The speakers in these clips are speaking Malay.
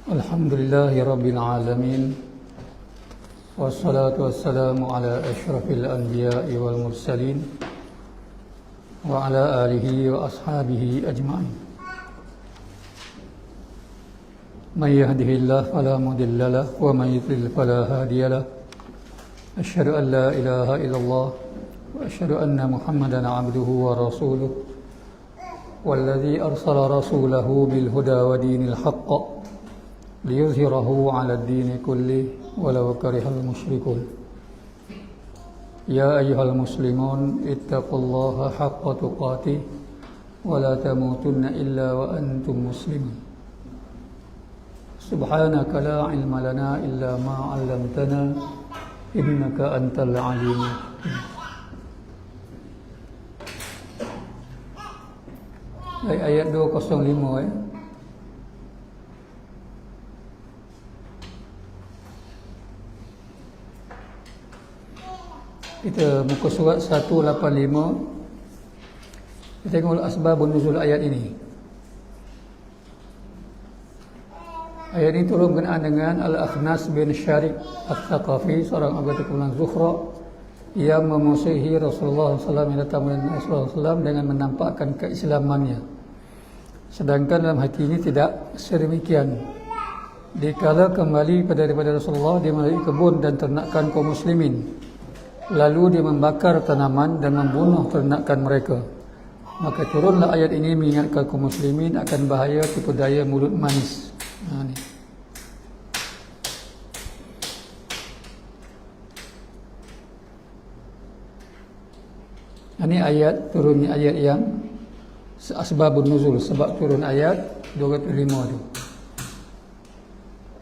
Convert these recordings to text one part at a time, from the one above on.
Alhamdulillahi Rabbil Alamin. Wassalatu wassalamu ala ashrafil anbiya'i wal mursalin wa ala alihi wa ashabihi ajma'in. Man yahdihillahu fala mudilla lahu wa man yudlil fala hadiya lahu. Asyhadu an la ilaha illallah wa asyhadu anna Muhammadan 'abduhu wa rasuluhu. Walladzi arsala rasulahu bil huda wa dinil haqq liyuzhirahu 'ala ad-dini kullih walau karihal musyrikun. Ya ayyuhal muslimun ittaqullaha haqqa tuqatih wa la tamutunna illa wa antum muslimun. Subhanaka la ilma lana illa ma 'allamtana innaka antal 'alimul hakim. Ayat 205 Kita muka surat 185. Kita tengok asbabun nuzul ayat ini. Ayat ini turun berkenaan dengan Al-Akhnas bin Syarif Al-Thaqafi, seorang anggota kumpulan Zuhra yang memusuhi Rasulullah SAW, yang datang dengan Rasulullah SAW dengan menampakkan keislamannya. Sedangkan dalam hati ini tidak sedemikian. Dikala kembali daripada Rasulullah, dia melalui kebun dan ternakan kaum muslimin. Lalu dia membakar tanaman dan membunuh ternakan mereka. Maka turunlah ayat ini mengingatkan kaum muslimin akan bahaya tipu daya mulut manis. Ini ayat, turunnya ayat yang asbabun nuzul, sebab turun ayat 205 tu.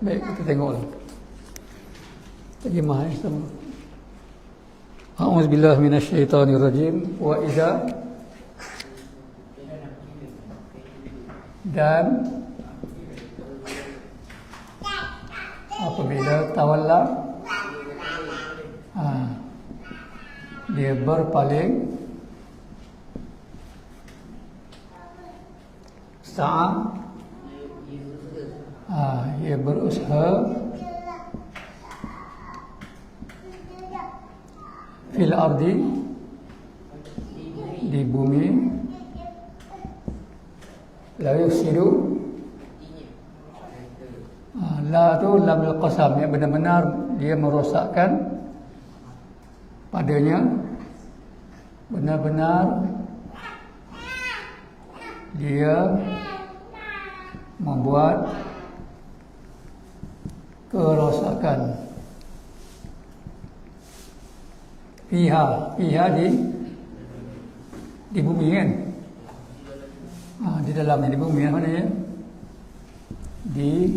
Baik, kita tengoklah. Terjemah sama. A'udzubillahi minasyaitonirrajim. Wa idza, dan apabila tawalla, dia berpaling, ia berusaha fil ardi, di bumi, la yufsidu, la tu lamul qasam, yang benar-benar dia merosakkan padanya, benar-benar dia membuat kerosakan. Fiha di bumi kan? Di dalamnya, di bumi mana ya? Di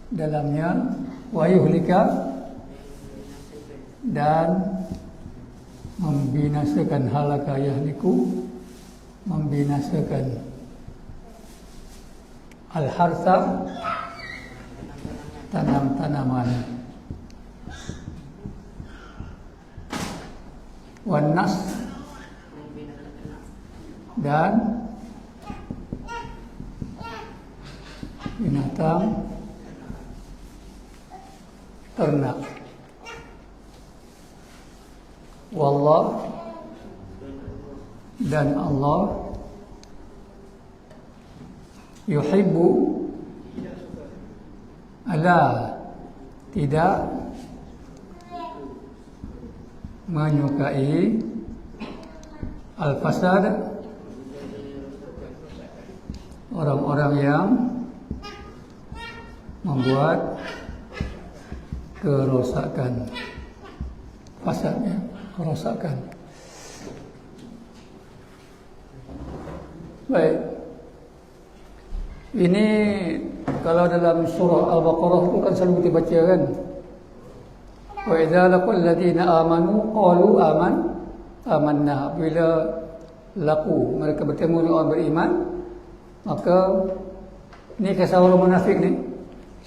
dalamnya, wa yuhlika, dan membinasakan, halaka yahliku, membinasakan, al-harsa, tanam-tanaman, wan nas, dan binatang ternak. Wallah, dan Allah yuhibbu, ala, tidak menyukai, al-fasad, orang-orang yang membuat kerosakan. Fasadnya, kerosakan. Baik. Ini kalau dalam surah Al-Baqarah itu kan selalu kita baca kan. Wa idza laqul ladina amanu qalu amanna. Bila laku, mereka bertemu dengan orang beriman, maka ni kisah orang munafik ni.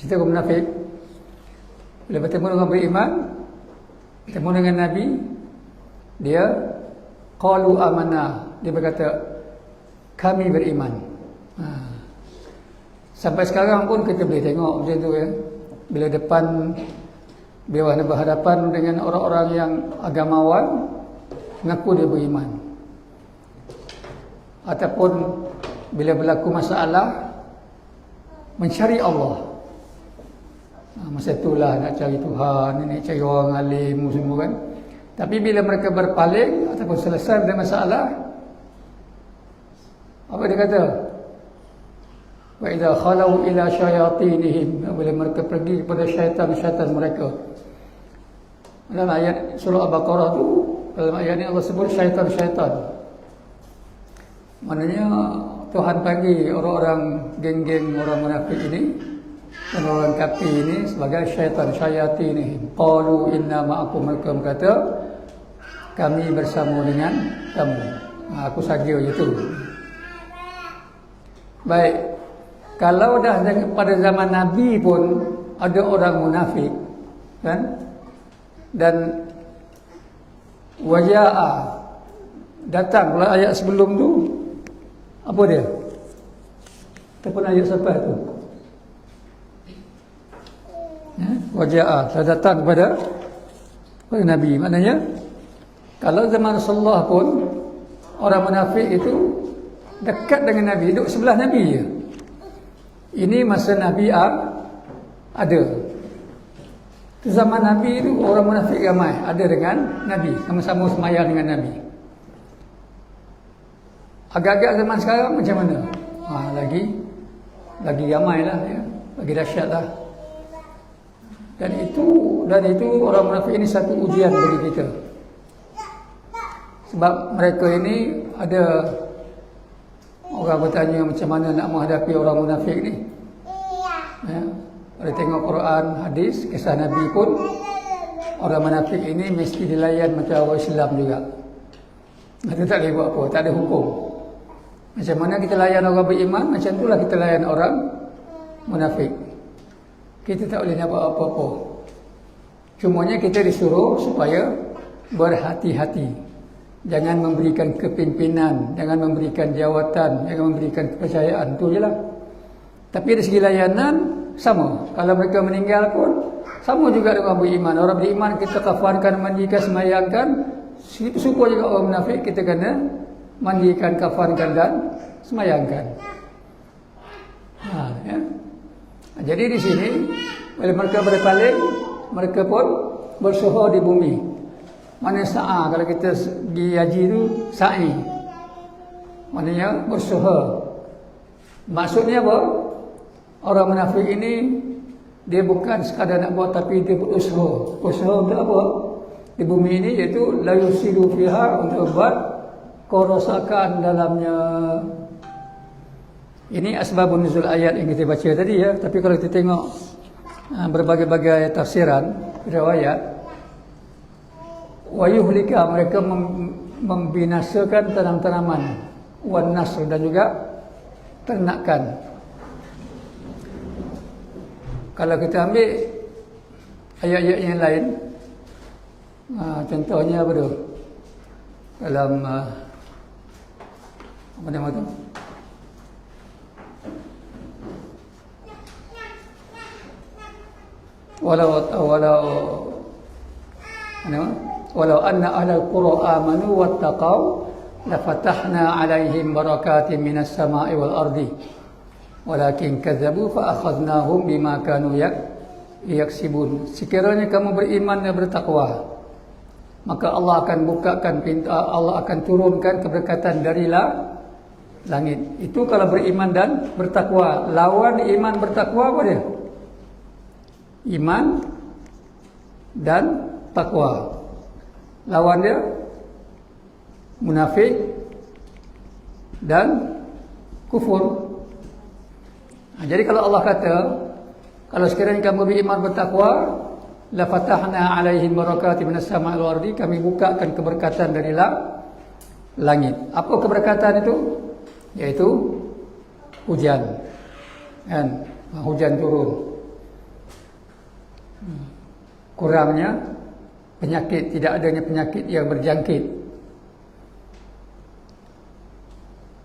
Cerita orang munafik. Bila bertemu dengan orang beriman, bertemu dengan Nabi, dia qalu amanna, dia berkata kami beriman. Sampai sekarang pun kita boleh tengok macam tu ya. Bila berhadapan dengan orang-orang yang agamawan, mengaku dia beriman. Ataupun bila berlaku masalah, mencari Allah. Masa itulah nak cari Tuhan, nak cari orang alim semua kan. Tapi bila mereka berpaling ataupun selesai dengan masalah, apa dia kata? Wa idza khalau ila syayatinihim, bila mereka pergi kepada syaitan-syaitan mereka. Dalam ayat surah Al-Baqarah tu, dalam ayat ini Allah sebut syaitan-syaitan. Maknanya Tuhan panggil orang-orang geng-geng orang munafik ini dan orang kafir ini sebagai syaitan-syayatinihim. Qalu inna ma'akum, mereka berkata kami bersama dengan kamu. Aku saja itu. Baik. Kalau dah pada zaman Nabi pun ada orang munafik, kan? Dan waja'a, datang pula ayat sebelum tu, apa dia? Ataupun ayat siapa tu? Ya? Waja'a, telah datang kepada Nabi. Maknanya kalau zaman Rasulullah pun orang munafik itu dekat dengan Nabi, duduk sebelah Nabi je. Ini masa Nabi ada. Itu zaman Nabi itu orang munafik ramai, ada dengan Nabi, sama-sama semayang dengan Nabi. Agak-agak zaman sekarang macam mana? Lagi ramai lah ya, lagi dahsyat lah. Dan itu orang munafik ini satu ujian bagi kita. Sebab mereka ini ada orang bertanya macam mana nak menghadapi orang munafik ni. Ya, kalau tengok Quran, hadis, kisah Nabi pun, orang munafik ini mesti dilayan macam orang Islam juga. Itu tak boleh buat apa, tak ada hukum. Macam mana kita layan orang beriman, macam itulah kita layan orang munafik. Kita tak boleh nak buat apa-apa. Cumanya kita disuruh supaya berhati-hati. Jangan memberikan kepimpinan, jangan memberikan jawatan, jangan memberikan kepercayaan. Itu je lah. Tapi dari segi layanan, sama. Kalau mereka meninggal pun, sama juga dengan orang beriman. Orang beriman kita kafarkan, mandikan, semayangkan. Supaya juga orang munafik kita kena mandikan, kafarkan dan semayangkan. Ya. Jadi di sini, bila mereka berpaling, mereka pun bersuhur di bumi. Mana sa'a, kalau kita pergi haji tu sa'i, maknanya bersuhur. Maksudnya apa? Orang munafik ini dia bukan sekadar nak buat, tapi dia berusaha. Usaha untuk apa? Di bumi ini, iaitu la yusidu fiha, untuk buat kerosakan dalamnya. Ini asbabun nuzul ayat yang kita baca tadi ya. Tapi kalau kita tengok berbagai-bagai tafsiran riwayat, wa yuhlika, mereka membinasakan tanam-tanaman, wan nasr, dan juga ternakan. Kalau kita ambil ayat-ayat yang lain, contohnya apa tu? Dalam apa nama tu? Walau anna ahlal qura amanu wattaqau lafatahna alaihim barakatin minas sama'i wal ardi walakin kadzabu fa akhadnahum bima kanu yaksibun. Sekiranya kamu beriman dan bertakwa, maka Allah akan bukakan pintu, Allah akan turunkan keberkatan dari langit. Itu kalau beriman dan bertakwa. Lawan iman bertakwa apa dia? Iman dan takwa. Lawan dia munafik dan kufur. Jadi kalau Allah kata, kalau sekiranya kamu beriman bertakwa, la fatahna alaihim barakatin minas sama'i wal ardi, kami bukakan keberkatan dari langit. Apa keberkatan itu? Yaitu hujan. Kan? Hujan turun. Kurangnya penyakit, tidak adanya penyakit yang berjangkit.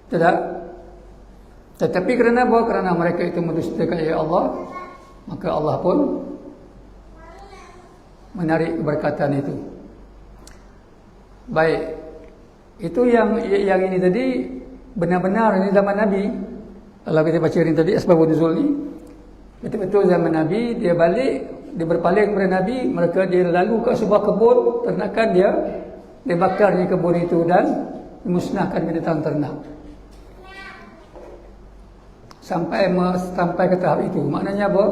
Tidak. Tetapi kerana apa? Kerana mereka itu mendustakan ayat Allah, maka Allah pun menarik keberkatan itu. Baik, itu yang ini tadi benar-benar ini zaman Nabi. Kalau kita baca ini tadi asbabun nuzul ni, betul-betul zaman Nabi, dia balik, dia berpaling kepada Nabi, mereka dia lalu ke sebuah kebun ternakan dia bakarnya kebun itu dan musnahkan binatang ternak. Sampai ke tahap itu. Maknanya apa?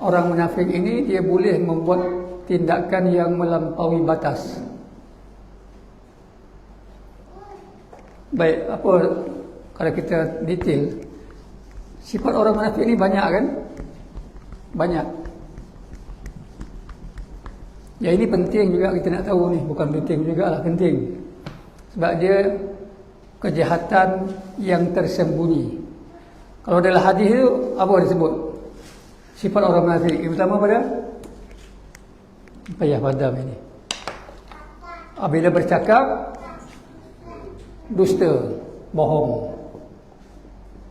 Orang munafik ini dia boleh membuat tindakan yang melampaui batas. Baik, apa kalau kita detail, sifat orang munafik ini banyak kan? Banyak. Ya, ini penting juga kita nak tahu ni, bukan penting jugalah, penting. Sebab dia kejahatan yang tersembunyi. Kalau dalam hadis itu apa disebut? Sifat orang munafik yang pertama pada payah padam ini. Apabila bercakap dusta, bohong.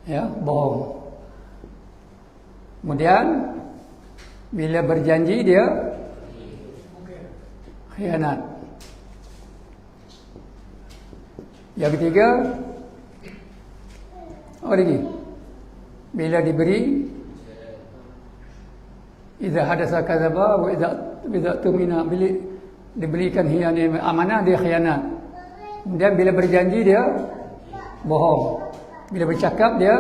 Ya, bohong. Kemudian bila berjanji dia khianat. Yang ketiga, apa lagi? Bila diberi, idza hadasa kadzaba wa idza tumina, bila diberikan khianat amanah dia khianat. Kemudian bila berjanji dia bohong. Bila bercakap dia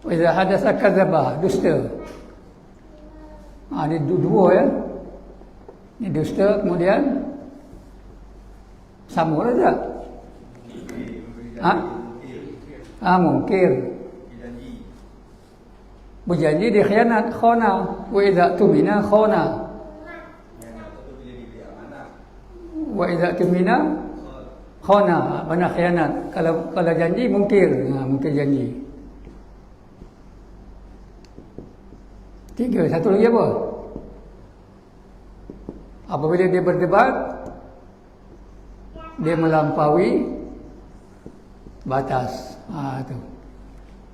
wa idza hadasa kadzaba, dusta. Ini dua ya. Ini dusta, kemudian sambung tak? Mungkir. Berjanji dia khianat, khana. Wa idza tumina khana. Wa idza tumina khana, mana khianat. Kalau janji mungkir, mungkir janji. Tiga, satu lagi apa? Apabila dia berdebat, dia melampaui batas.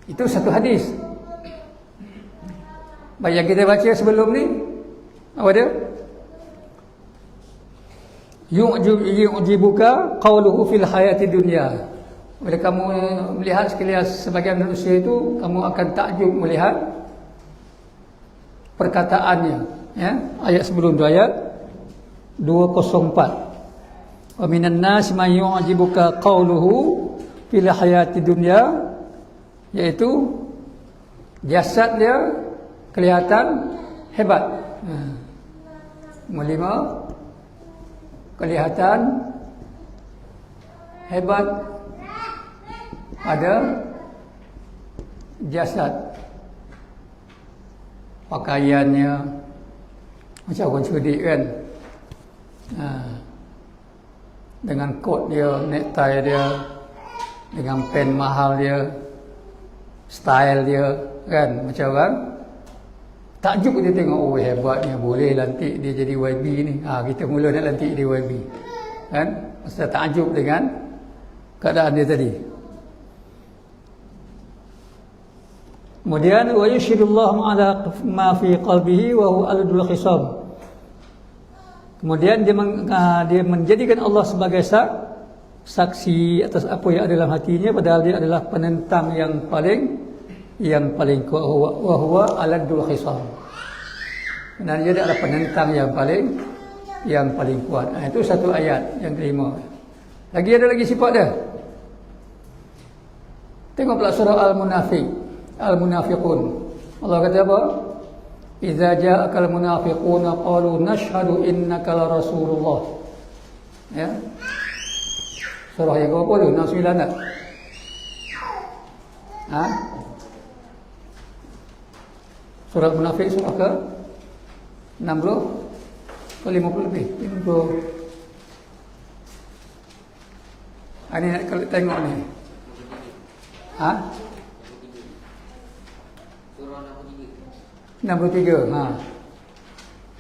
Itu satu hadis. Baik, yang kita baca sebelum ni apa dia? Yu'jibuka qawluhu fil hayati dunya. Bila kamu melihat sekalian sebagian manusia itu, kamu akan takjub melihat perkataannya, ya. Ayat sebelum tu, ayat 204. Wa minan nas man yu'jibuka qawluhu fil hayati dunya, iaitu jasad dia kelihatan hebat. Melima, kelihatan hebat pada jasad, pakaiannya macam orang cerdik kan, dengan kot dia, necktie dia, dengan pen mahal dia, style dia kan, macam orang takjub dia tengok, oh hebatnya, boleh lantik dia jadi YB ni. Kita mula nak lantik dia YB kan, pasal takjub dengan keadaan dia tadi. Kemudian wa yushhidullahu ala ma fi qalbihi wa huwa aladul khisam. Kemudian dia menjadikan Allah sebagai saksi atas apa yang ada dalam hatinya, padahal dia adalah penentang yang paling kuat. Wa huwa aladul khisam. Dan dia adalah penentang yang paling kuat. Itu satu ayat yang kelima. Lagi ada lagi sifat dia. Tengok pula surah Al-Munafiqun. Allah kata apa? Idza ja'aka al-munafiquna qalu nashhadu innaka la rasulullah. Ya. Surah yang berapa tu? 69 tak? Surah Munafik surah ke 60 ke 50 lebih. 50. Ini nak kalau tengok ni. Surah 63. 63.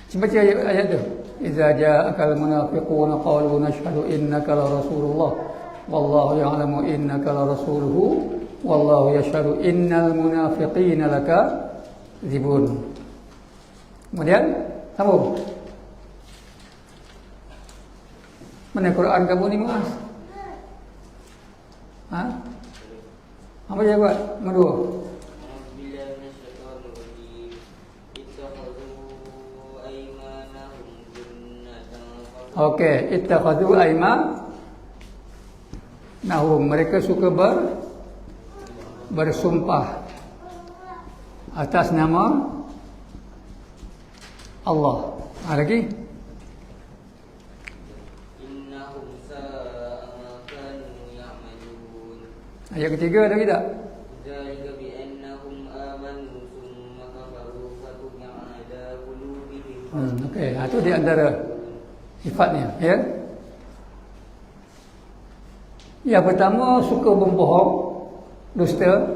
Cuba baca ayat tu. Idza ja'akal munafiquna qalu nashhadu innaka la rasulullah wallahu ya'lamu innaka la rasuluhu wallahu yashhadu innal munafiqina lakadzibun. Kemudian sambung. Mana Quran kamu ni, Mas? Ha? Apa dia buat? Kedua. Okey, ittakhadhu aymanahum, mereka suka bersumpah atas nama Allah. Lagi? Ayat ketiga ada tidak? Okey, itu di antara sifatnya, ya. Yang pertama, suka berbohong, dusta.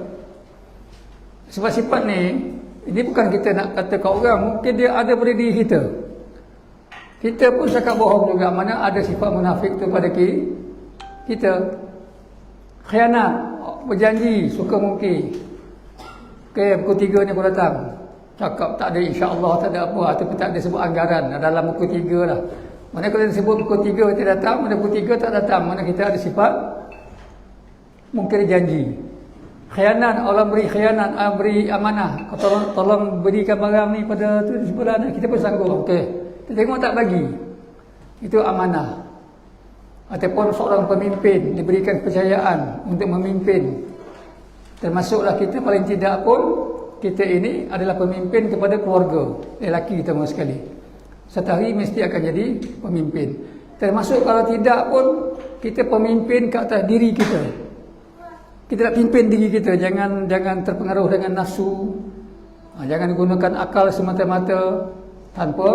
Sebab sifat ni, ini bukan kita nak kata kat orang, mungkin dia ada pada diri kita. Kita pun cakap bohong juga, mana ada sifat munafik tu pada kita. Khianat, berjanji, suka mungkir. Okey, pukul 3 ni aku datang. Cakap tak ada, insya-Allah tak ada apa, ataupun tak ada sebut anggaran dalam pukul 3 lah. Mana kalau dia sebut pukul 3 kita datang, mana pukul 3 tak datang, mana kita ada sifat mungkir janji. Khianat, orang beri khianat, beri amanah, tolong berikan barang ni pada tu sebelah ni, kita pun sanggup. Okey, kita tengok tak bagi, itu amanah. Ataupun seorang pemimpin diberikan kepercayaan untuk memimpin, termasuklah kita paling tidak pun kita ini adalah pemimpin kepada keluarga lelaki kita mahu sekali. Satu hari mesti akan jadi pemimpin. Termasuk kalau tidak pun kita pemimpin ke atas diri kita. Kita nak pimpin diri kita, jangan terpengaruh dengan nafsu. Jangan gunakan akal semata-mata tanpa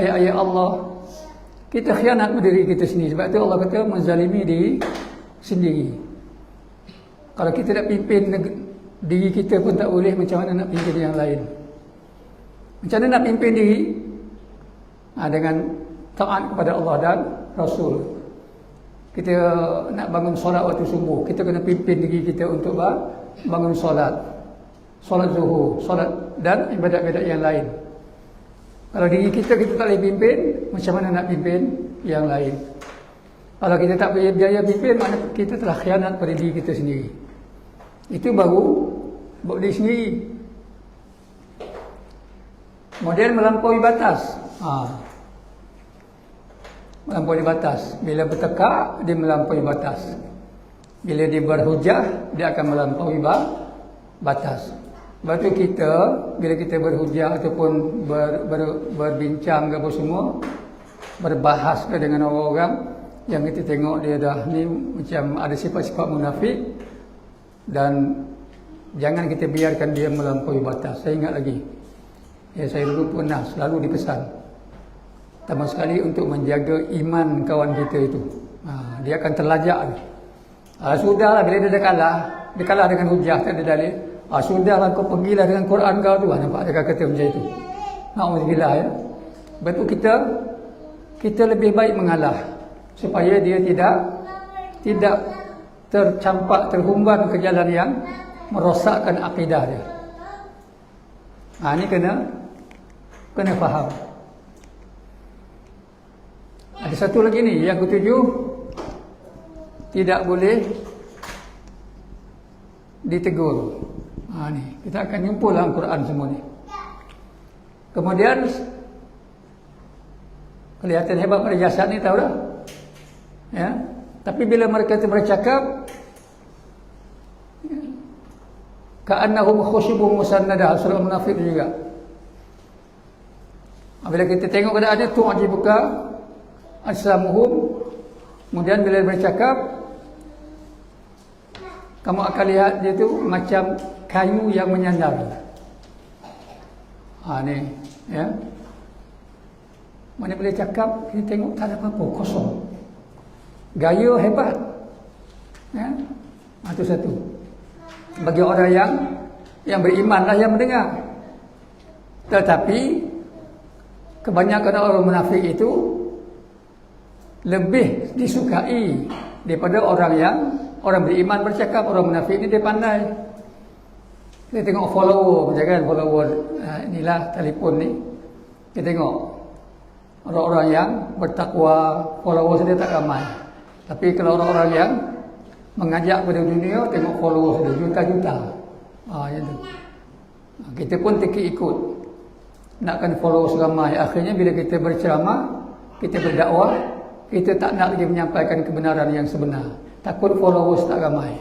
ayat-ayat Allah. Kita khianat pada diri kita sendiri. Sebab itu Allah kata menzalimi diri sendiri. Kalau kita nak pimpin diri kita pun tak boleh, macam mana nak pimpin yang lain? Macam mana nak pimpin diri? Dengan taat kepada Allah dan Rasul. Kita nak bangun solat waktu subuh, kita kena pimpin diri kita untuk bangun solat zuhur, solat dan ibadat-ibadat yang lain. Kalau diri kita tak boleh pimpin, macam mana nak pimpin yang lain? Kalau kita tak boleh biaya pimpin, maknanya kita telah khianat pada diri kita sendiri. Itu baru buat diri sendiri. Kemudian melampaui batas. Melampaui batas. Bila bertekak, dia melampaui batas. Bila dia berhujah, dia akan melampaui batas. Sebab itu kita, bila kita berhujah ataupun berbincang ke apa semua, berbahas ke dengan orang-orang yang kita tengok dia dah ni macam ada sifat-sifat munafik, dan jangan kita biarkan dia melampaui batas. Saya ingat lagi, saya dulu pernah selalu dipesan, pertama sekali untuk menjaga iman kawan kita itu. Dia akan terlajak. Sudahlah, bila dia dah kalah dengan hujah, tak ada dalil. Sudahlah, kau pergilah dengan Quran kau tu. Nampak dia kata macam itu. Na'udzubillah, ya. Betul, kita lebih baik mengalah supaya dia tidak tercampak, terhumban ke jalan yang merosakkan akidah dia. Ini kena faham. Ada satu lagi ni, yang ketujuh, tidak boleh ditegur. Ni kita akan jumpa dalam Quran semua ni. Kemudian kelihatan hebat pada jasad ni, tahu dah, ya. Tapi bila mereka itu bercakap, ka'annahum khusyubun musannadah, surah Munafik juga. Bila kita tengok keadaannya, tu'jibuka ajsamuhum, kemudian bila bercakap, kamu akan lihat dia tu macam kayu yang menyandar. Ni, ya. Mana boleh cakap, kita tengok tak ada apa-apa, kosong. Gaya hebat, ya. Itu satu. Bagi orang yang beriman lah yang mendengar. Tetapi kebanyakan orang munafik itu lebih disukai daripada orang yang Orang beriman bercakap, orang munafik ni dia pandai. Kita tengok follower macam kan, follower inilah telefon ni. Kita tengok orang-orang yang bertakwa, follower dia tak ramai. Tapi kalau orang-orang yang mengajak pada dunia, tengok follower dia juta-juta. Macam tu. Kita pun ikut. Nakkan follow seramai. Akhirnya bila kita berceramah, kita berdakwah, kita tak nak lagi menyampaikan kebenaran yang sebenar. Takut followers tak ramai.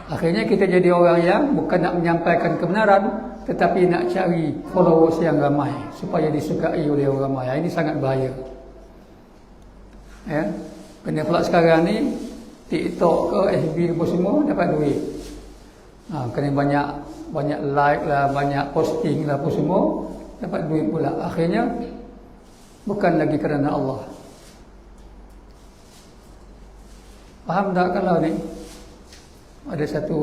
Akhirnya kita jadi orang yang bukan nak menyampaikan kebenaran, tetapi nak cari followers yang ramai supaya disukai oleh orang ramai. Ini sangat bahaya. Ya. Kena pula sekarang ni TikTok ke FB ke semua dapat duit. Kena banyak like lah, banyak posting lah apa semua, dapat duit pula. Akhirnya bukan lagi kerana Allah. Faham tak kalau ni? Ada satu,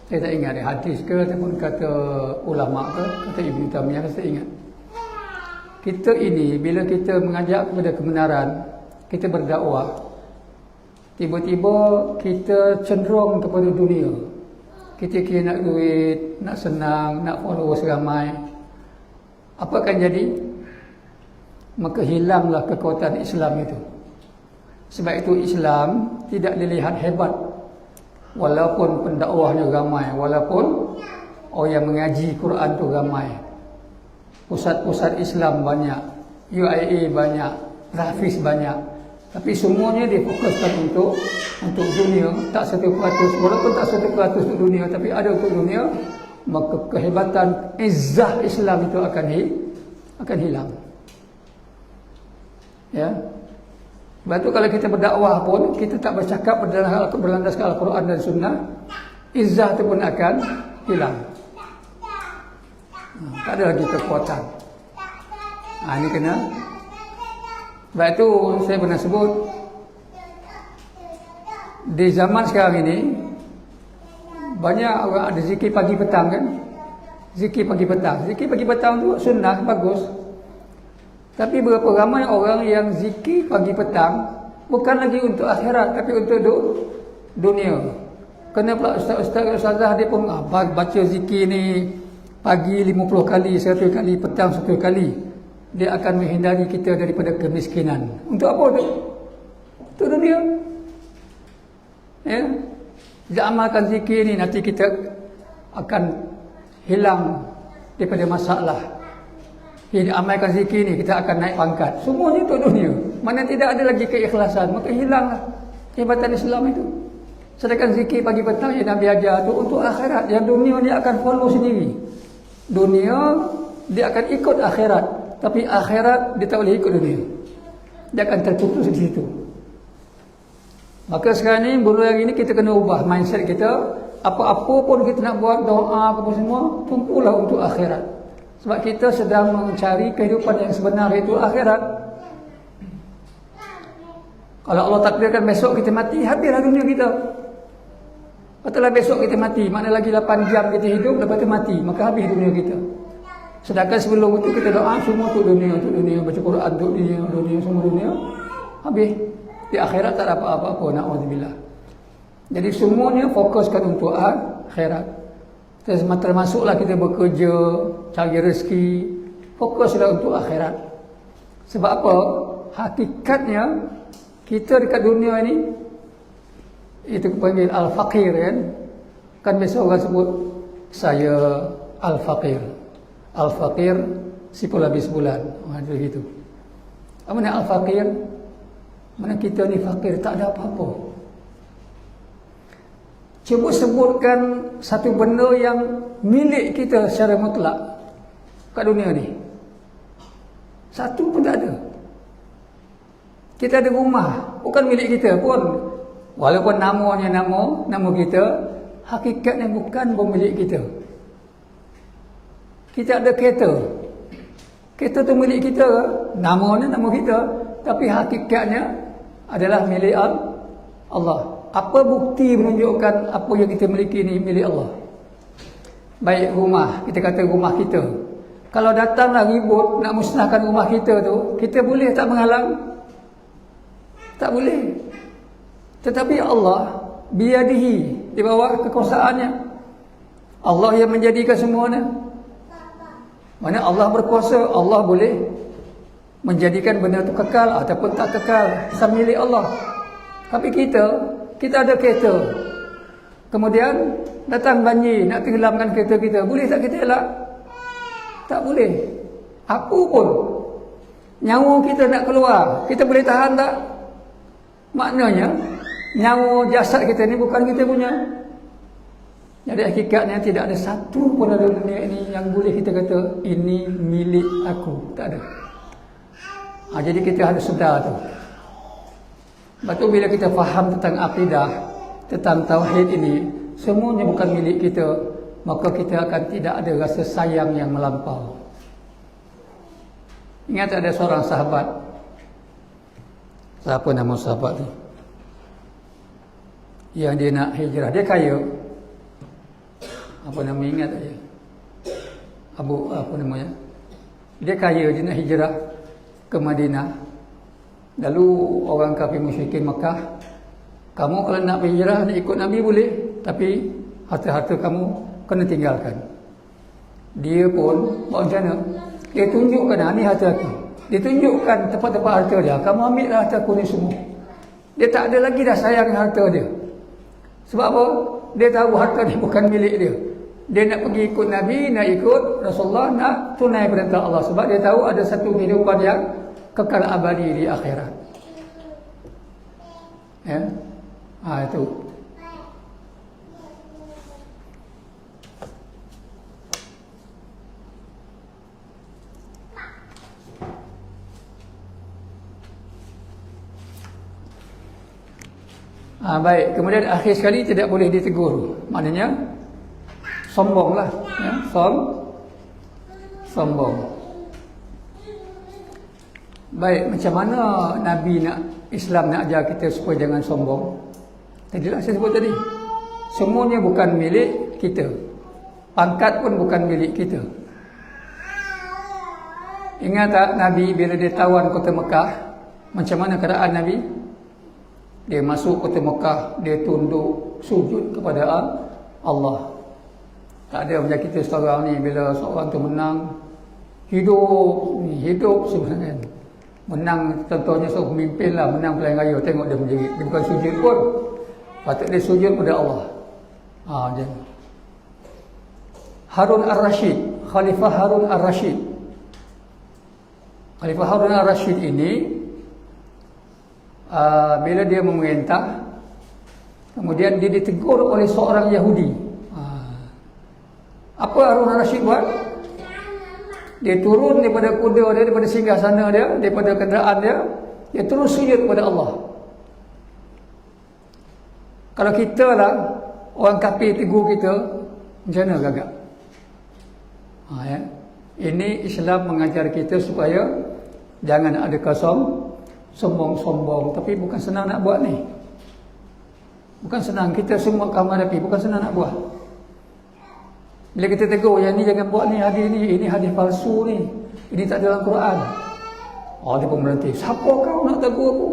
saya tak ingat ni hadis ke ataupun kata ulama ke, kata Ibn Taymiyah, saya ingat. Kita ini bila kita mengajak kepada kebenaran, kita berdakwah, tiba-tiba kita cenderung kepada dunia. Kita kira nak duit, nak senang, nak followers ramai. Apa akan jadi? Maka hilanglah kekuatan Islam itu. Sebab itu Islam tidak dilihat hebat, walaupun pendakwahnya ramai, walaupun orang yang mengaji Quran tu ramai. Pusat-pusat Islam banyak, UIA banyak, Rafiz banyak. Tapi semuanya difokuskan untuk dunia, tak 1%, walaupun tak 1% untuk dunia, tapi ada untuk dunia, maka kehebatan izzah Islam itu akan hilang. Ya. Sebab tu kalau kita berdakwah pun, kita tak bercakap berlandaskan Al-Quran dan Sunnah, izzah itu pun akan hilang. Tak ada lagi kekuatan. Ini kena. Sebab itu saya pernah sebut, di zaman sekarang ini banyak orang ada zikir pagi petang kan. Zikir pagi petang tu sunnah, bagus. Tapi berapa ramai orang yang zikir pagi petang bukan lagi untuk akhirat, tapi untuk dunia. Kena pula ustazah dia pun baca zikir ni pagi 50 kali, 100 kali, petang 1 kali. Dia akan menghindari kita daripada kemiskinan. Untuk apa tu? Untuk dunia. Ya. Kita amalkan zikir ni, nanti kita akan hilang daripada masalah. Kita amalkan zikir ni, kita akan naik pangkat. Semuanya untuk dunia. Mana tidak ada lagi keikhlasan, maka hilanglah kehebatan Islam itu. Sedangkan zikir pagi petang yang Nabi ajar tu untuk akhirat. Yang dunia dia akan follow sendiri. Dunia dia akan ikut akhirat, tapi akhirat dia tak boleh ikut dunia. Dia akan terputus di situ. Maka sekarang ni, bulan hari ni kita kena ubah mindset kita. Apa-apa pun kita nak buat, doa apa semua, tumpulah untuk akhirat. Sebab kita sedang mencari kehidupan yang sebenar, iaitu akhirat. Kalau Allah takdirkan besok kita mati, habislah dunia kita. Katalah besok kita mati, mana lagi 8 jam kita hidup, lepas tu mati, maka habis dunia kita. Sedangkan sebelum itu kita doa semua untuk dunia, baca Quran untuk dunia, semua dunia. Habis. Di akhirat tak dapat apa-apa, na'udzubillah. Jadi semuanya fokuskan untuk akhirat. Termasuklah kita bekerja, cari rezeki, fokuslah untuk akhirat. Sebab apa? Hakikatnya kita dekat dunia ini, itu panggil al-faqir kan. Kan biasa orang sebut saya al-faqir. Al-faqir sipul habis bulan. Macam gitu. Apa ni al-faqir? Mana kita ni fakir, tak ada apa-apa. Cuba sebutkan satu benda yang milik kita secara mutlak kat dunia ni. Satu pun tak ada. Kita ada rumah, bukan milik kita pun. Walaupun namanya nama kita, hakikatnya bukan pemilik kita. Kita ada kereta. Kereta tu milik kita, namanya nama kita, tapi hakikatnya adalah milik Allah. Apa bukti menunjukkan apa yang kita miliki ini milik Allah? Baik rumah, kita kata rumah kita. Kalau datanglah ribut nak musnahkan rumah kita tu, kita boleh tak menghalang? Tak boleh. Tetapi Allah biyadihi, di bawah kekuasaannya. Allah yang menjadikan semuanya. Mana Allah berkuasa, Allah boleh menjadikan benda itu kekal ataupun tak kekal, milik Allah. Tapi kita ada kereta, kemudian datang banjir nak tenggelamkan kereta kita, boleh tak kita elak? Tak boleh. Apa pun nyawa kita nak keluar, kita boleh tahan tak? Maknanya nyawa jasad kita ni bukan kita punya. Jadi hakikatnya tidak ada satu pun dalam dunia ini yang boleh kita kata ini milik aku. Tak ada. Jadi kita harus sedar tu. Sebab tu bila kita faham tentang akidah, tentang tauhid ini, semuanya bukan milik kita, maka kita akan tidak ada rasa sayang yang melampau. Ingat ada seorang sahabat. Siapa nama sahabat tu? Yang dia nak hijrah, dia kaya. Apa nama, ingat tak ya? Apa namanya? Dia kaya, dia nak hijrah ke Madinah. Lalu orang kafir musyrikin Makkah, kamu kalau nak hijrah, nak ikut Nabi boleh, tapi harta-harta kamu kena tinggalkan. Dia pun buat macam mana? Dia tunjukkan, ni harta aku. Dia tunjukkan tempat-tempat harta dia. Kamu ambil lah harta aku ni semua. Dia tak ada lagi dah sayang harta dia. Sebab apa? Dia tahu harta ni bukan milik dia. Dia nak pergi ikut Nabi, nak ikut Rasulullah, nak tunai perintah Allah. Sebab dia tahu ada satu kehidupan yang kekal abadi di akhirat. Ya, itu. Baik, kemudian akhir sekali tidak boleh ditegur. Maknanya sombonglah, ya, sombong. Baik, macam mana Nabi Islam nak ajar kita supaya jangan sombong? Tadilah saya sebut tadi, semuanya bukan milik kita. Pangkat pun bukan milik kita. Ingat tak Nabi bila dia tawan kota Mekah, macam mana keadaan Nabi? Dia masuk kota Mekah, dia tunduk sujud kepada Allah. Tak ada macam kita sekarang ni, bila seorang tu menang, hidup sebenarnya. Menang, contohnya seorang pemimpin lah, menang pilihan raya, tengok dia menjerit. Dia bukan sujud pun, patut dia sujud kepada Allah. Macam Harun Ar-Rashid, Khalifah Harun Ar-Rashid. Khalifah Harun Ar-Rashid ini bila dia memerintah, kemudian dia ditegur oleh seorang Yahudi. Apa Harun Ar-Rashid buat? Dia turun daripada kuda dia, daripada singgasana dia, daripada kenderaan dia, dia terus sujud kepada Allah. Kalau kita lah orang kafir tegur kita, macam mana gagak? Ya. Ini Islam mengajar kita supaya jangan ada sombong-sombong. Tapi bukan senang nak buat ni. Bukan senang, kita semua kaum hadapi, bukan senang nak buat. Bila kita tegur, yang ni jangan buat ni, ini hadis palsu ni, ini tak dalam Quran. Dia pun berhenti. Siapa kau nak tegur aku?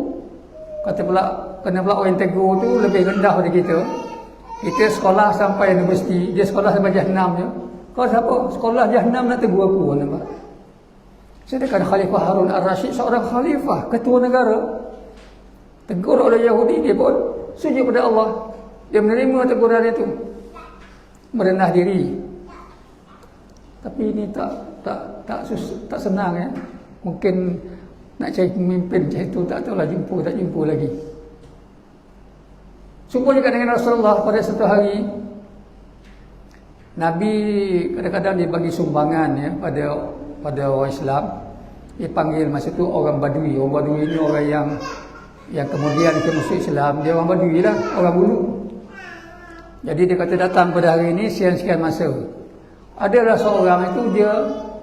Kata pula, kena pula orang tegur tu lebih rendah daripada kita. Kita sekolah sampai universiti, dia sekolah sampai Jahannam je. Kau siapa? Sekolah Jahannam nak tegur aku, nampak? Sedangkan Khalifah Harun Ar-Rashid seorang khalifah, ketua negara, tegur oleh Yahudi, dia pun sujud kepada Allah. Dia menerima teguran itu, merendah diri. Tapi ini tak senang ya. Mungkin nak cari pemimpin macam itu, tak tahulah tak jumpa lagi. Jumpa juga dengan Rasulullah pada satu hari. Nabi kadang-kadang dia bagi sumbangan ya pada orang Islam. Dia panggil masa tu orang Badui. Orang Badui ni orang yang kemudian ke masuk Islam. Dia orang Badui lah, orang bulu. Jadi dia kata datang pada hari ini sekian-sekian masa. Adalah seorang itu dia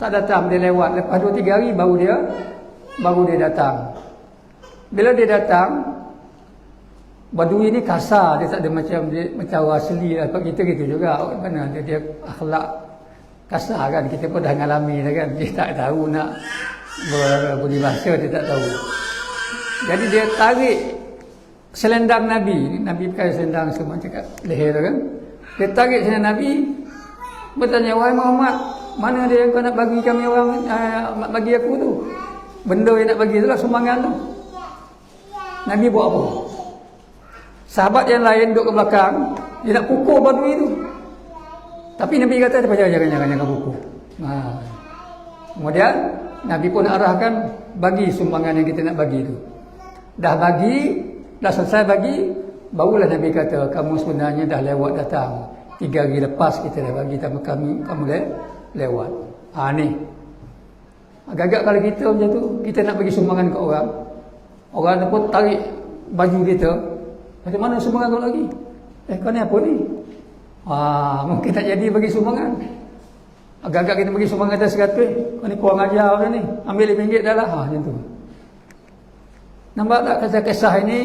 tak datang, dia lewat. Lepas 2-3 hari baru dia datang. Bila dia datang, Badui ni kasar, dia tak ada macam orang asli lah. Kita gitu juga. Mana dia akhlak kasar kan. Kita pun dah mengalami dah kan. Dia tak tahu nak berbudi bahasa, dia tak tahu. Jadi dia tarik selendang Nabi. Nabi pakai selendang semua cakap leher tu kan. Dia tarik selendang Nabi, bertanya, wahai Muhammad, mana dia yang kau nak bagi kami orang, bagi aku tu? Benda yang nak bagi tu lah, sumbangan tu. Nabi buat apa? Sahabat yang lain duduk ke belakang, dia nak pukul badui tu. Tapi Nabi kata, jangan pukul. Kemudian Nabi pun arahkan, bagi sumbangan yang kita nak bagi tu. Dah selesai bagi, barulah Nabi kata, kamu sebenarnya dah lewat datang. 3 hari lepas kita dah bagi, tapi kamu lewat. Ni agak-agak kalau kita macam tu, kita nak bagi sumbangan ke orang, orang tu pun tarik baju kita, macam mana sumbangan kau lagi? Kau ni apa ni? Mungkin tak jadi bagi sumbangan. Agak-agak kita bagi sumbangan atas 100, kau ni kurang ajar macam ni, ambil RM5 dah lah. Macam tu. Nampak tak kisah-kisah ini?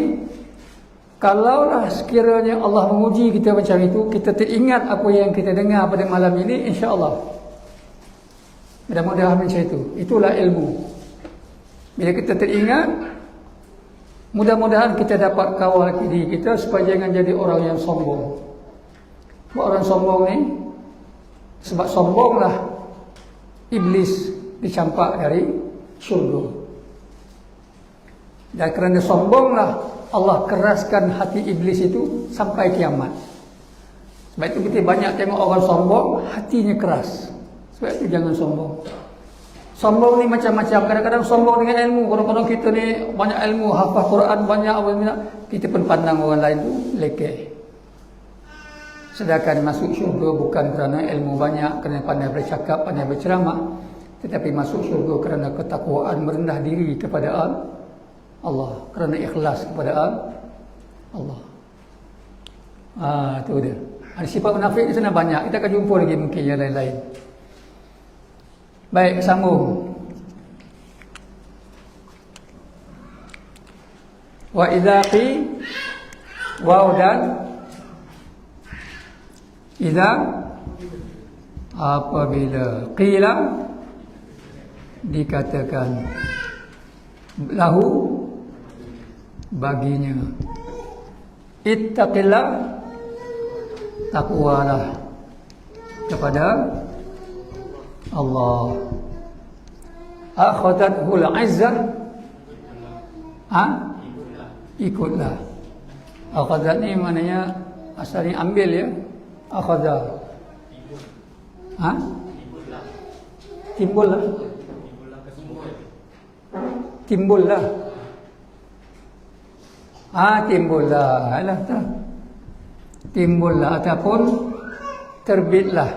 Kalaulah sekiranya Allah menguji kita macam itu, kita teringat apa yang kita dengar pada malam ini, insya-Allah. Mudah-mudahan macam itu. Itulah ilmu. Bila kita teringat, mudah-mudahan kita dapat kawal diri kita supaya jangan jadi orang yang sombong. Sebab orang sombong ni, sebab sombonglah iblis dicampak dari syurga. Dan kerana sombonglah Allah keraskan hati iblis itu sampai kiamat. Sebab itu kita banyak tengok orang sombong, hatinya keras. Sebab itu jangan sombong. Sombong ni macam-macam. Kadang-kadang sombong dengan ilmu. Kadang-kadang kita ni banyak ilmu, hafal Quran banyak, kita pun pandang orang lain tu lekeh. Sedangkan masuk syurga bukan kerana ilmu banyak, kerana pandai bercakap, pandai berceramah, tetapi masuk syurga kerana ketakwaan, merendah diri kepada Allah, kerana ikhlas kepada Allah. Itu dia. Sifat munafik di sana banyak. Kita akan jumpa lagi mungkin yang lain-lain. Baik, sambung. Wa idza qi waw dan idza apabila qila dikatakan lahu baginya, ittaqillah, takwalah kepada Allah. Akhadathul izzah, ikutlah. Akhadat ni maknanya asalnya ambil ya. Akhadah, timbullah. Timbullah. Timbullah. Alah tak. Timbullah ataupun terbitlah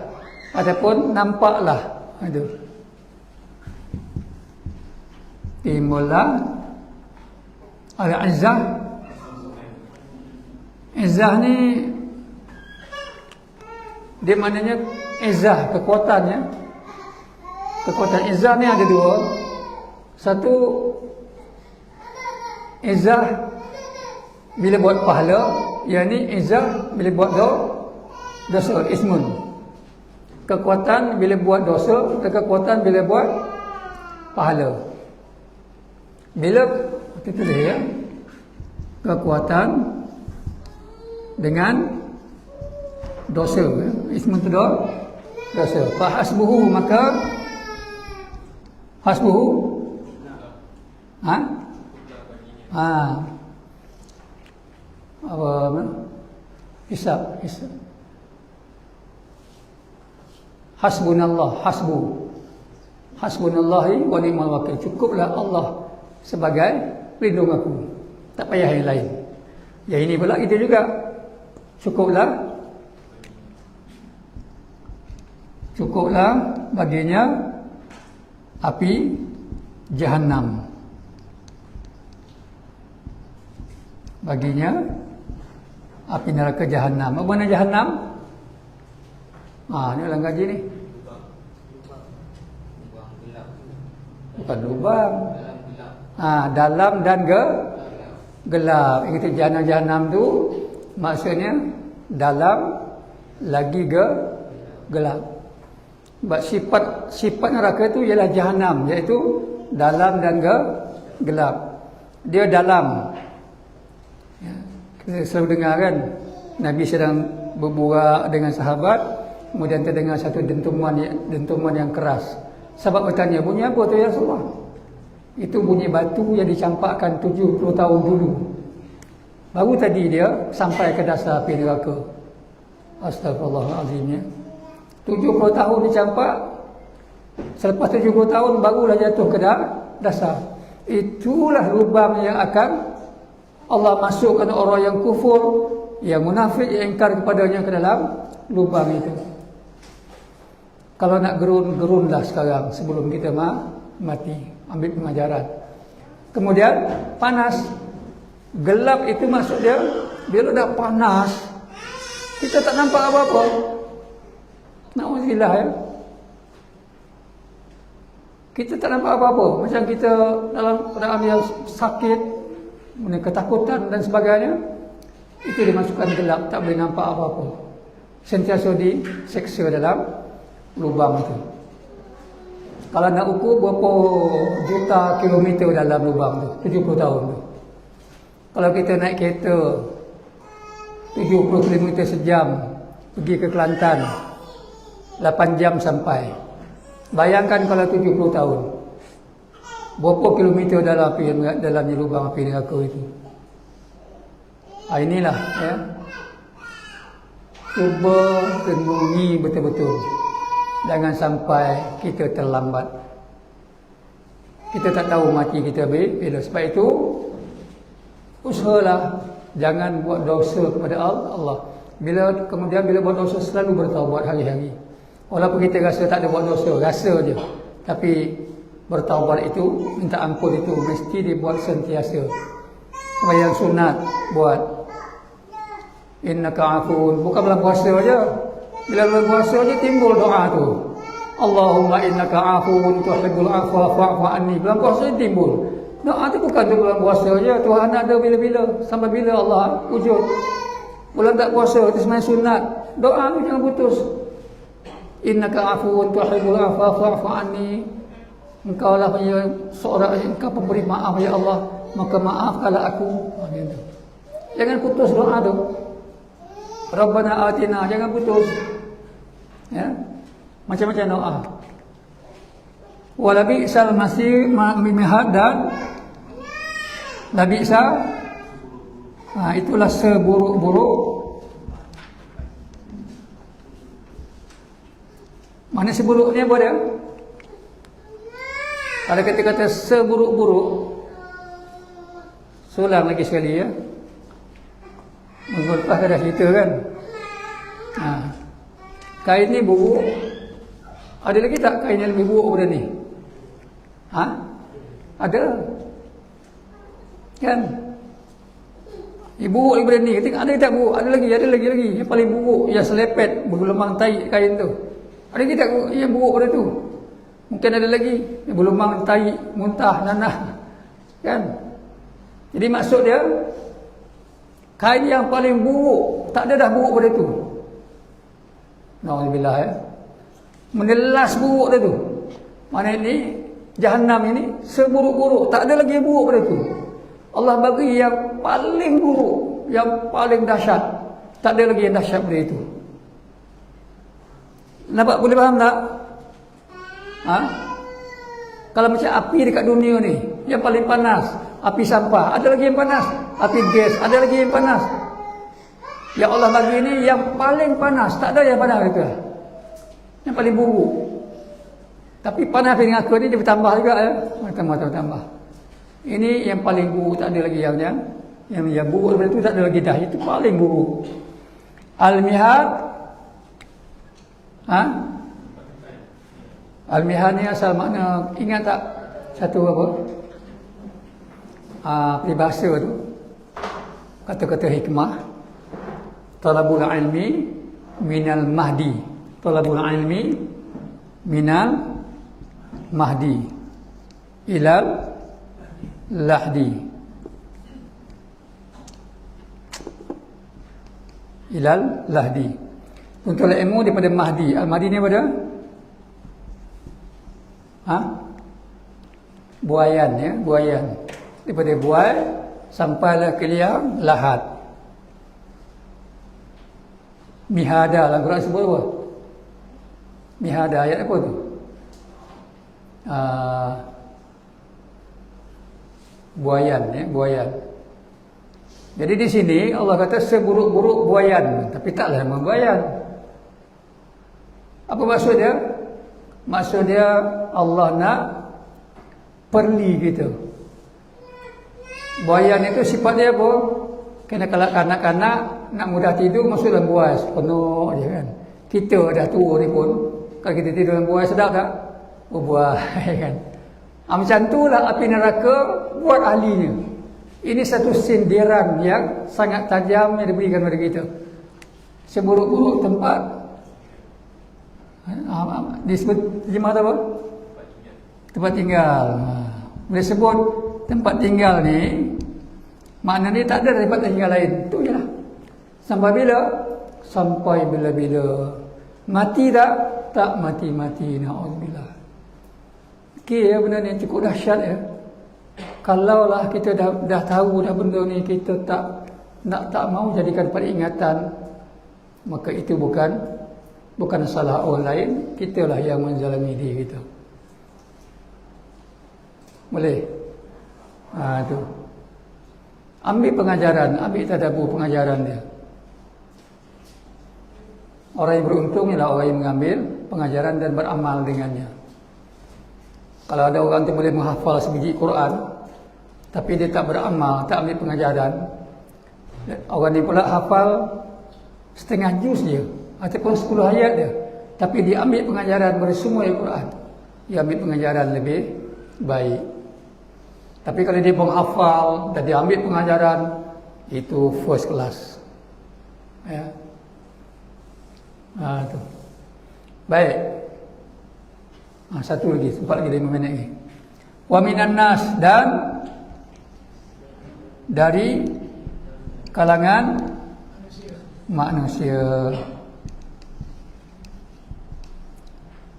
ataupun nampaklah. Aduh. Timbullah al-izzah. Izzah ni dia maknanya izzah, kekuatannya. Kekuatan izzah ni ada dua. Satu, izzah bila buat pahala, yakni izzah bila buat dosa, ismun. Kekuatan bila buat dosa, dan kekuatan bila buat pahala. Bila itu dia, kekuatan dengan dosa, ismun itu dosa. Fa hasbuhu, maka hasbuhu hisab. Hasbunallah, hasbunallahi wa ni'mal wakil. Cukuplah Allah sebagai pelindung aku, tak payah yang lain. Yang ini pula kita juga, cukuplah baginya api Jahannam. Baginya api neraka Jahannam. Apa mana Jahannam? Ni orang gaji ni. Bukan lubang. Dalam dan gelap. Itu Jahannam tu maksudnya dalam lagi gelap. Sebab sifat neraka itu ialah Jahannam, iaitu dalam dan gelap. Dia dalam. Ya. Kita selalu dengar kan, Nabi sedang berbual dengan sahabat, kemudian terdengar satu dentuman yang keras. Sahabat bertanya, bunyi apa tu ya Rasulullah? Itu bunyi batu yang dicampakkan 70 tahun dulu. Baru tadi dia sampai ke dasar api neraka. Astagfirullahalazim ya. 70 tahun dicampak, selepas 70 tahun barulah jatuh ke dasar. Itulah lubang yang akan Allah masukkan orang yang kufur, yang munafik, yang ingkar kepadanya ke dalam lubang itu. Kalau nak gerun-gerunlah sekarang sebelum kita mati, ambil pengajaran. Kemudian panas, gelap itu maksud dia, bila dah panas kita tak nampak apa-apa. Na'udzubillah ya. Kita tak nampak apa-apa, macam kita dalam keadaan yang sakit, ketakutan dan sebagainya. Itu dimasukkan gelap, tak boleh nampak apa-apa. Sentiasa diseksa dalam lubang itu. Kalau nak ukur berapa juta kilometer dalam lubang tu, 70 tahun tu. Kalau kita naik kereta 70 km sejam pergi ke Kelantan, 8 jam sampai. Bayangkan kalau 70 tahun, berapa kilometer dalamnya lubang api neraka itu. Inilah ya, cuba renungi betul-betul, jangan sampai kita terlambat. Kita tak tahu mati kita bila. Sebab itu usahalah jangan buat dosa kepada Allah. Kemudian bila buat dosa selalu bertaubat hari-hari. Walaupun kita rasa tak ada buat dosa, rasa je, tapi bertaubat itu, minta ampun itu mesti dibuat sentiasa. Sembahyang sunat buat, innaka afun, bukan bulan puasa aja. Bila bulan puasa aja timbul doa tu, Allahumma innaka afun tuhibbul afwa fa'fu anni. Bulan puasa timbul doa tu, bukan tu bulan puasa aja. Tuhan ada bila-bila, sampai bila Allah wujud. Bulan tak puasa itu sembahyang sunat, doa tu jangan putus. Innaka afun tuhibbul afwa fa'fu anni. Engkau lah seorang, engkau pemberi maaf ya Allah, maka maafkanlah aku. Jangan putus doa tu. Rabbana atina, jangan putus. Ya, macam-macam doa. Wala bi'sal masih mimihad dan la bi'sa. Itulah seburuk-buruk. Mana seburuk ni apa dia? Kalau kita kata seburuk-buruk, sulang lagi sekali ya. Minggu lepas dah cerita kan. Kain ni buruk. Ada lagi tak kain yang lebih buruk daripada ni? Ada. Kan? Buruk daripada ni. Ada tak buruk? Ada lagi. Yang paling buruk, yang selepet, bergelombang tai kain tu. Ada lagi tak yang buruk pada tu? Mungkin ada lagi yang bergelombang tai, muntah, nanah. Kan? Jadi maksud dia, kain yang paling buruk, tak ada dah buruk pada tu. Na'udzubillah ya. Menelas buruk dah tu. Mana ini, Jahannam ini seburuk-buruk, tak ada lagi yang buruk pada tu. Allah bagi yang paling buruk, yang paling dahsyat. Tak ada lagi yang dahsyat pada itu. Nampak, boleh faham tak? Kalau macam api dekat dunia ni, yang paling panas, api sampah, ada lagi yang panas. Api gas, ada lagi yang panas. Yang Allah bagi ni yang paling panas, tak ada yang panas itu. Yang paling buruk. Tapi panas dengan aku ni dia bertambah juga ya. Bertambah. Ini yang paling buruk, tak ada lagi yang buruk daripada itu, tak ada lagi dah. Itu paling buruk. Al-Mihad. Al-Mihad ni asal makna, ingat tak satu apa? Peribahasa tu, kata-kata hikmah. Talabul ilmi minal mahdi. Talabul ilmi minal mahdi ilal lahdi. Ilal lahdi. Untuk ilmu daripada mahdi. Al-mahdi ni apa dia? Buayan ya, buayan. Daripada buai sampailah ke liang lahat. Mihada dalam Quran sebut apa? Mihada ayat apa tu? Buayan, ya, buayan. Jadi di sini Allah kata seburuk-buruk buayan, tapi taklah nama buayan. Apa maksud dia? Maksud dia Allah nak perli kita. Buayan itu sifat dia apa? Kena kalau kanak-kanak nak mudah tidur masuk dalam buas penuh je kan. Kita dah tua ni pun kalau kita tidur dalam buas sedap tak? Buah kan. Macam itulah api neraka buat ahlinya. Ini satu sindiran yang sangat tajam yang diberikan kepada kita. Seburuk-buruk tempat disebut terjemah apa? Tempat tinggal. Bila sebut tempat tinggal ni, maknanya tak ada tempat tinggal lain. Itu je lah. Sampai bila? Sampai bila-bila. Mati tak? Tak mati-mati. Na'udzubillah. Okey ya, benda ni cukup dahsyat ya. Kalaulah kita dah tahu dah benda ni, kita tak mau jadikan peringatan, maka itu bukan salah orang lain, kitalah yang menzalimi diri kita. Boleh? Tu. Ambil pengajaran, ambil tadabbur pengajaran dia. Orang yang beruntung ialah orang yang mengambil pengajaran dan beramal dengannya. Kalau ada orang yang boleh menghafal sebiji Quran, tapi dia tak beramal, tak ambil pengajaran, orang ni pula hafal setengah juz je, ataupun 10 ayat dia, tapi dia ambil pengajaran dari semua Al-Quran, dia ambil pengajaran lebih baik. Tapi kalau dia menghafal dan dia ambil pengajaran, itu first class ya. Tu. Baik. Satu lagi, sempat lagi 5 minit lagi. Wa minan nas, dan dari kalangan manusia.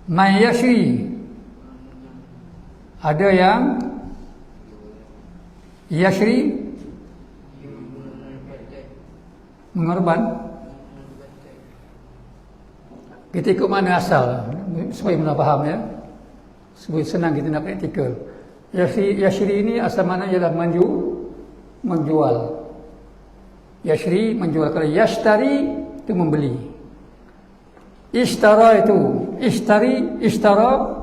Man yashri, ada yang yashri mengorban. Kita ikut mana asal supaya kita faham ya, supaya senang kita nak praktikal. Yashri ini asal mana ialah menjual. Yashri menjual. Kalau yashtari itu membeli. Ishtara itu ishtara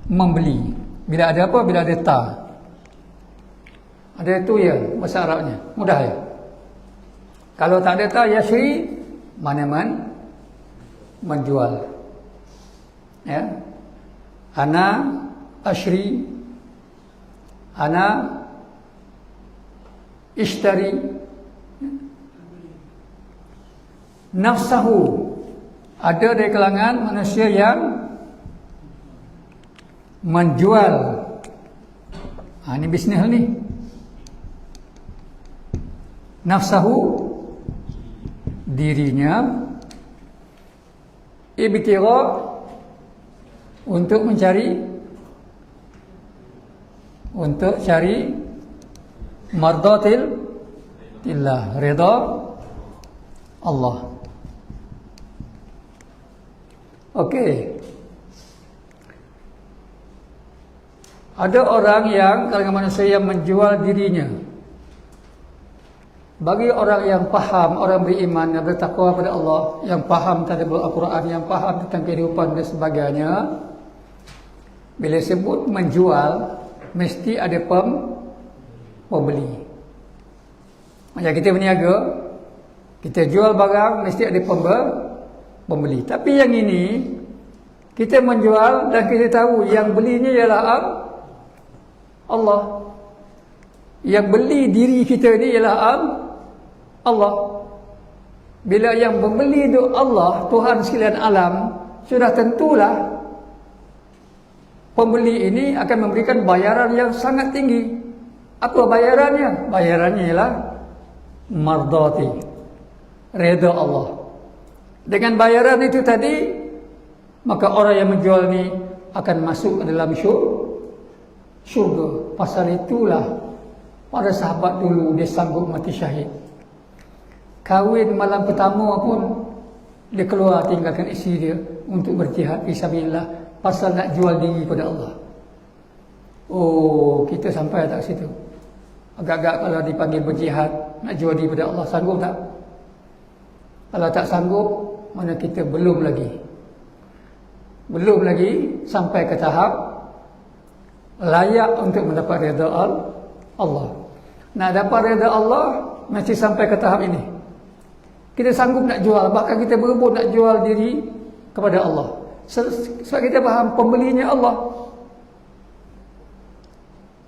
membeli. Bila ada apa? Bila ada ta. Ada itu ya bahasa Arabnya. Mudah ya. Kalau tak ada ta, yashri mana menjual. Ya. Ana ashri, ana ishtari. Nafsahu, ada dari kalangan manusia yang menjual. Ini bisnes ni. Nafsahu, dirinya, ibtigha, untuk cari mardatil illah, rida Allah. Okey. Ada orang yang kalangan manusia yang menjual dirinya. Bagi orang yang faham, orang beriman, yang bertakwa pada Allah, yang faham tentang Al-Quran, yang faham tentang kehidupan dan sebagainya, bila sebut menjual, mesti ada pembeli. Macam kita berniaga, kita jual barang, mesti ada pembeli. Tapi yang ini, kita menjual dan kita tahu yang belinya ialah Allah. Yang beli diri kita ni ialah Allah. Bila yang membeli itu Allah, Tuhan sekalian alam, sudah tentulah pembeli ini akan memberikan bayaran yang sangat tinggi. Apa bayarannya? Bayarannya ialah mardati, redha Allah. Dengan bayaran itu tadi, maka orang yang menjual ni akan masuk ke dalam syurga. Pasal itulah para sahabat dulu dia sanggup mati syahid. Kahwin malam pertama pun dia keluar tinggalkan isteri dia untuk berjihad fisabilillah pasal nak jual diri pada Allah. Oh, kita sampai tak ke situ? Agak-agak kalau dipanggil berjihad nak jual diri pada Allah, sanggup tak? Kalau tak sanggup, mana kita belum lagi sampai ke tahap layak untuk mendapat redha Allah. Nak dapat redha Allah mesti sampai ke tahap ini. Kita sanggup nak jual, bahkan kita berebut nak jual diri kepada Allah. Sebab kita faham pembelinya Allah.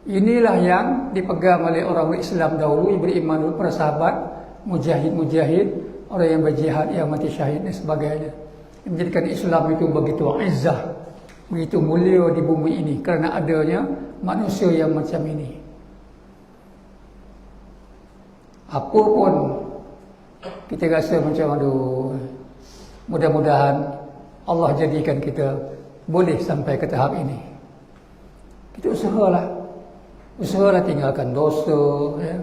Inilah yang dipegang oleh orang Islam dahulu, beriman dulu, para sahabat, mujahid, orang yang berjihad, yang mati syahid dan sebagainya. Menjadikan Islam itu begitu izzah, begitu mulia di bumi ini kerana adanya manusia yang macam ini. Apa pun kita rasa macam aduh, mudah-mudahan Allah jadikan kita boleh sampai ke tahap ini. Kita usahalah tinggalkan dosa, ya.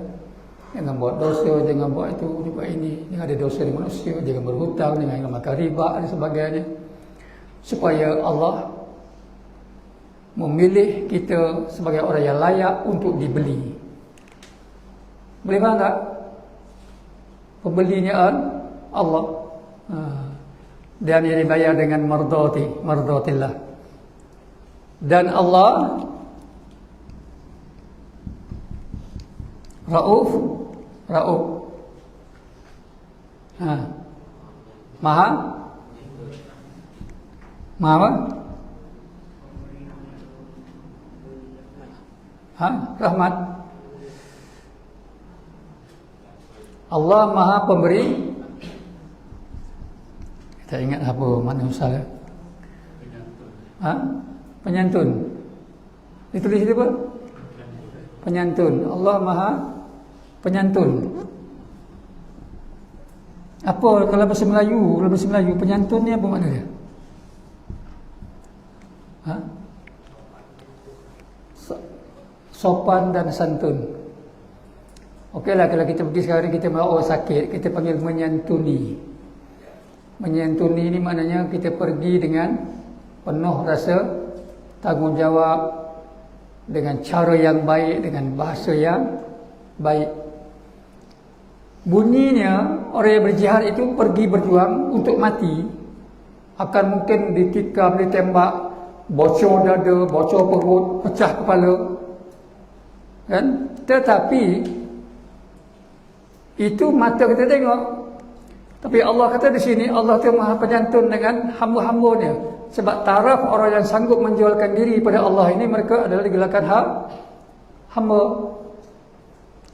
Jangan buat dosa, jangan buat itu, buat ini, jangan ada dosa di manusia, jangan berhutang, jangan makan riba dan sebagainya. Supaya Allah memilih kita sebagai orang yang layak untuk dibeli. Boleh faham tak? Pembelinya Allah. Dan ia dibayar dengan mardatillah. Dan Allah Rauf. Maha apa? Rahmat. Allah Maha Pemberi. Kita ingat apa makna usaha? Penyantun. Ditulis itu apa? Penyantun. Allah Maha Penyantun. Apa kalau bahasa Melayu? Kalau bahasa Melayu penyantun ni apa makna dia? Sopan dan santun. Okeylah, kalau kita pergi sekarang, kita bawa orang sakit, kita panggil menyantuni. Menyantuni ini maknanya kita pergi dengan penuh rasa tanggungjawab, dengan cara yang baik, dengan bahasa yang baik. Bunyinya orang yang berjihad itu pergi berjuang untuk mati. Akan mungkin ditikam, ditembak, bocor dada, bocor perut, pecah kepala, kan? Tetapi itu mata kita tengok. Tapi Allah kata di sini, Allah tu Maha Penyantun dengan hamba-hambanya. Sebab taraf orang yang sanggup menjualkan diri pada Allah ini, mereka adalah digelakan hamba.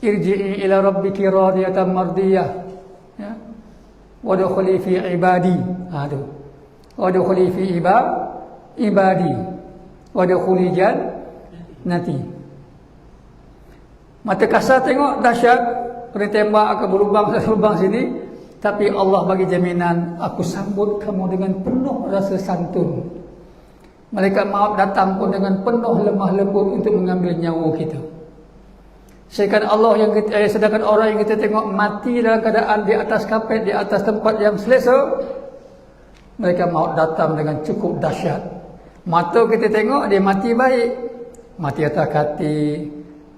Irji'i ila rabbiki radiyatan mardiyah, ya. Wadkhuli fi ibadi. Wadkhuli fi ibadi. Wadkhuli jannati. Mata kasar tengok dahsyat, kena tembak ke berlubang sini, tapi Allah bagi jaminan, aku sambut kamu dengan penuh rasa santun. Malaikat maut datang pun dengan penuh lemah lembut untuk mengambil nyawa kita. Sedangkan orang yang kita tengok mati dalam keadaan di atas kapet, di atas tempat yang selesa, malaikat maut datang dengan cukup dahsyat. Mata kita tengok dia mati baik, mati atas kati,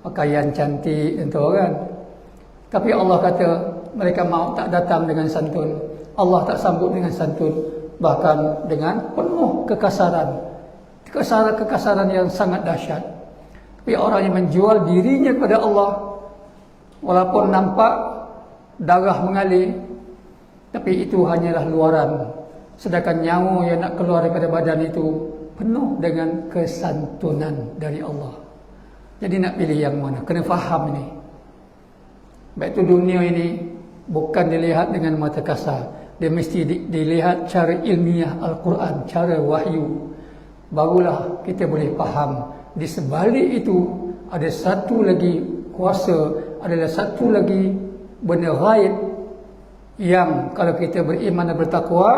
pakaian cantik, tentu kan. Tapi Allah kata mereka maut tak datang dengan santun. Allah tak sambut dengan santun, bahkan dengan penuh kekasaran. Kekasaran yang sangat dahsyat. Tapi orang yang menjual dirinya kepada Allah, walaupun nampak darah mengalir, tapi itu hanyalah luaran. Sedangkan nyawa yang nak keluar daripada badan itu penuh dengan kesantunan dari Allah. Jadi nak pilih yang mana? Kena faham ini. Baik itu dunia ini bukan dilihat dengan mata kasar. Dia mesti dilihat cara ilmiah Al-Quran, cara wahyu. Barulah kita boleh faham. Di sebalik itu ada satu lagi kuasa, adalah satu lagi benda ghaib yang kalau kita beriman dan bertakwa,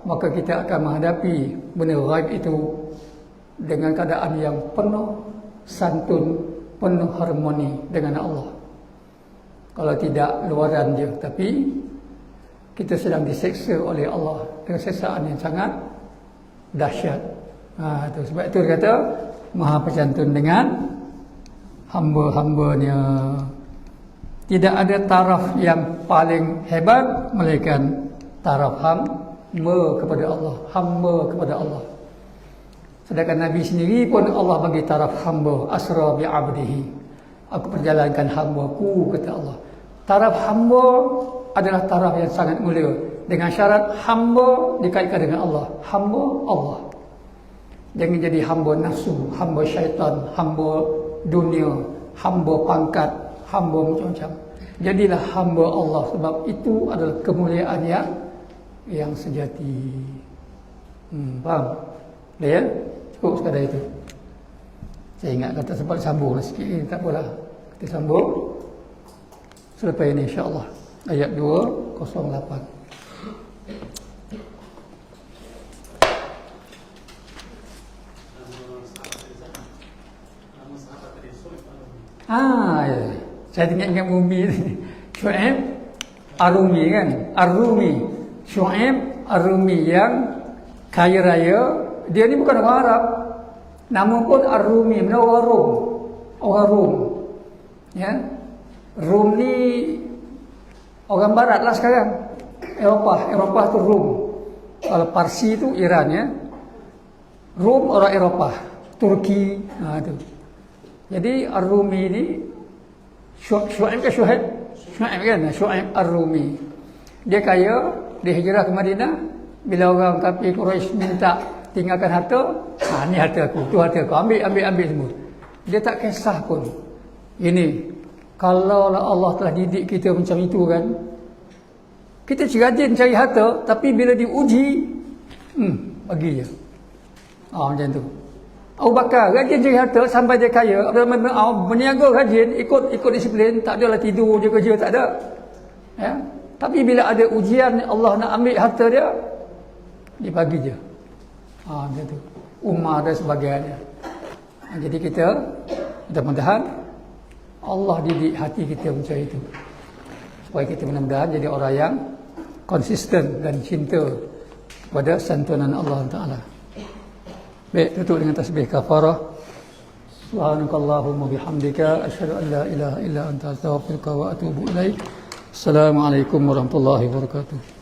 maka kita akan menghadapi benda ghaib itu dengan keadaan yang penuh santun, penuh harmoni dengan Allah. Kalau tidak luaran je, tapi kita sedang diseksa oleh Allah dengan seksaan yang sangat dahsyat. Itu sebab itu dia kata Maha Penyantun dengan hamba-hambanya. Tidak ada taraf yang paling hebat melainkan taraf hamba kepada Allah, hamba kepada Allah. Sedangkan Nabi sendiri pun Allah bagi taraf hamba, asra bi abdihi. Aku perjalankan hamba-Ku, kata Allah. Taraf hamba adalah taraf yang sangat mulia, dengan syarat hamba dikaitkan dengan Allah. Hamba Allah. Jangan jadi hamba nafsu, hamba syaitan, hamba dunia, hamba pangkat, hamba macam-macam. Jadilah hamba Allah, sebab itu adalah kemuliaan yang sejati. Faham? Dah ya? Cukup sekadar itu. Saya ingat kata sempat sambung lah sikit ni, tak apalah. Kita sambung selepas ini insya-Allah. Ayat 208. Ya. Saya ingat Umi ni. Syuaib Ar-Rumi kan? Ar-Rumi. Syuaib Ar-Rumi yang kaya raya. Dia ni bukan orang Arab. Nama pun Ar-Rumi, mana orang Rom. Orang Rom. Ya. Rom ni orang barat lah sekarang. Eropah tu Rom. Kalau Parsi tu Iran ya. Rom orang Eropah. Turki. Tu. Jadi Ar-Rumi ni Syuaib ke Syuaib? Syuaib kan? Syuaib Ar-Rumi. Dia kaya, dia hijrah ke Madinah. Bila orang kafir Quraisy minta tinggalkan harta, ni harta aku, tu harta aku, ambil semua. Dia tak kisah pun. Ini, kalau Allah telah didik kita macam itu kan, kita rajin cari harta, tapi bila diuji, bagi je. Macam tu. Abu Bakar rajin cari harta sampai dia kaya. Berniaga rajin, ikut disiplin, tak adalah tidur je kerja, tak ada. Ya? Tapi bila ada ujian Allah nak ambil harta dia, dia bagi je. Macam tu. Umar dan sebagainya. Jadi kita mudah-mudahan Allah didik hati kita macam itu. Supaya kita mudah-mudahan jadi orang yang konsisten dan cinta kepada santunan Allah Ta'ala. Baik, tutup dengan tasbih kafarah. Subhanakallahumma bihamdika asyhadu an la ilaha illa anta astaghfiruka wa atubu ilaik. Assalamualaikum warahmatullahi wabarakatuh.